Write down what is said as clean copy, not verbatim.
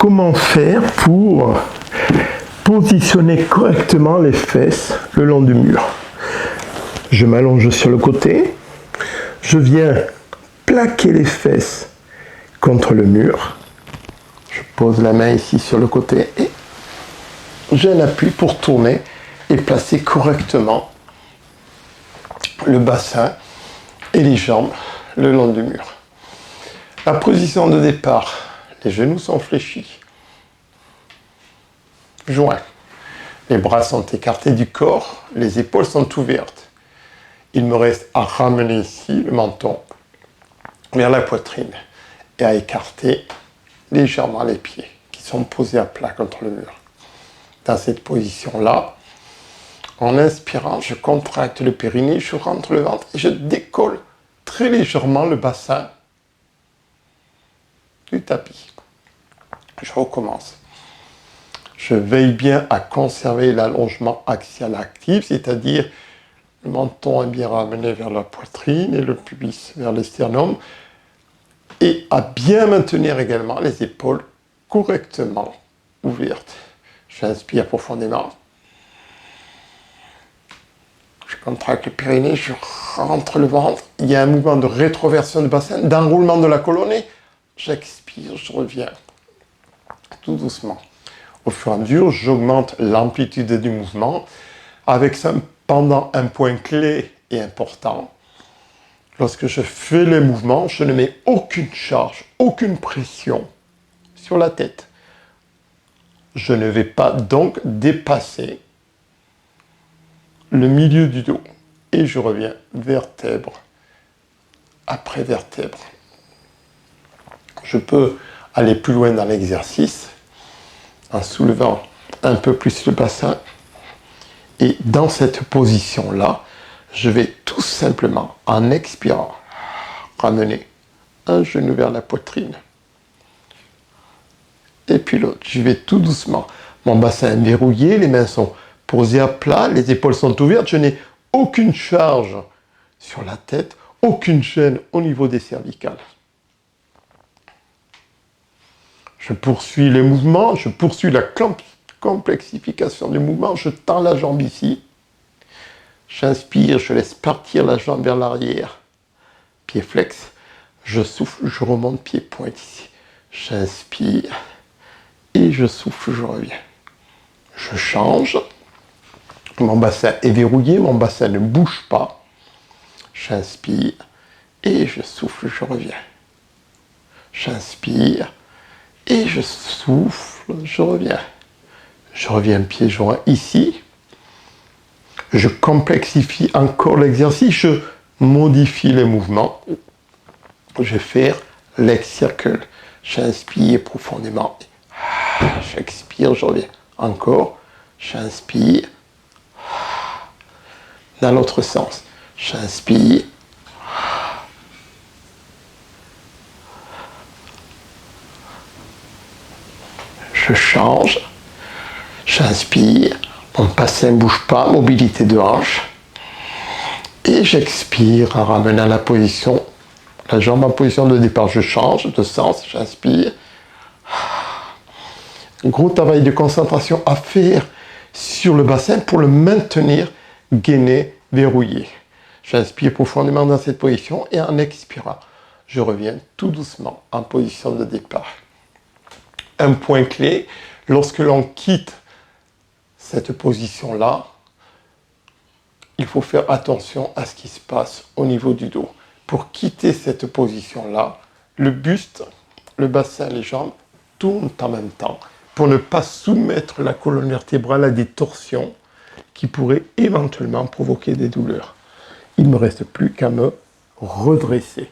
comment faire pour positionner correctement les fesses le long du mur. Je m'allonge sur le côté, je viens plaquer les fesses contre le mur, je pose la main ici sur le côté et j'ai un appui pour tourner et placer correctement le bassin et les jambes le long du mur. La position de départ, les genoux sont fléchis, joints. Les bras sont écartés du corps, les épaules sont ouvertes. Il me reste à ramener ici le menton vers la poitrine et à écarter légèrement les pieds qui sont posés à plat contre le mur. Dans cette position-là, en inspirant, je contracte le périnée, je rentre le ventre et je décolle très légèrement le bassin du tapis. Je recommence. Je veille bien à conserver l'allongement axial actif, c'est-à-dire le menton est bien ramené vers la poitrine et le pubis vers le sternum, et à bien maintenir également les épaules correctement ouvertes. J'inspire profondément. Je contracte le périnée, je rentre le ventre. Il y a un mouvement de rétroversion du bassin, d'enroulement de la colonne. J'expire, je reviens tout doucement. Au fur et à mesure, j'augmente l'amplitude du mouvement avec cependant un point clé et important. Lorsque je fais les mouvements, je ne mets aucune charge, aucune pression sur la tête. Je ne vais pas donc dépasser le milieu du dos. Et je reviens vertèbre après vertèbre. Je peux aller plus loin dans l'exercice en soulevant un peu plus le bassin. Et dans cette position-là, je vais tout simplement, en expirant, ramener un genou vers la poitrine. Et puis l'autre. Je vais tout doucement. Mon bassin est verrouillé, les mains sont posées à plat, les épaules sont ouvertes. Je n'ai aucune charge sur la tête, aucune gêne au niveau des cervicales. Je poursuis les mouvements, je poursuis la complexification du mouvement, je tends la jambe ici. J'inspire, je laisse partir la jambe vers l'arrière. Pied flex. Je souffle, je remonte pied pointe ici. J'inspire et je souffle, je reviens. Je change. Mon bassin est verrouillé, mon bassin ne bouge pas. J'inspire et je souffle, je reviens. J'inspire et je souffle, je reviens. Je reviens pied joint ici. Je complexifie encore l'exercice, je modifie les mouvements. Je vais faire leg circle. J'inspire profondément. J'expire, je reviens. Encore. J'inspire. Dans l'autre sens. J'inspire. Je change. J'inspire. Mon bassin ne bouge pas, mobilité de hanche. Et j'expire en ramenant la position, la jambe en position de départ. Je change de sens, j'inspire. Gros travail de concentration à faire sur le bassin pour le maintenir gainé, verrouillé. J'inspire profondément dans cette position et en expirant, je reviens tout doucement en position de départ. Un point clé, lorsque l'on quitte cette position-là, il faut faire attention à ce qui se passe au niveau du dos. Pour quitter cette position-là, le buste, le bassin, les jambes tournent en même temps pour ne pas soumettre la colonne vertébrale à des torsions qui pourraient éventuellement provoquer des douleurs. Il ne me reste plus qu'à me redresser.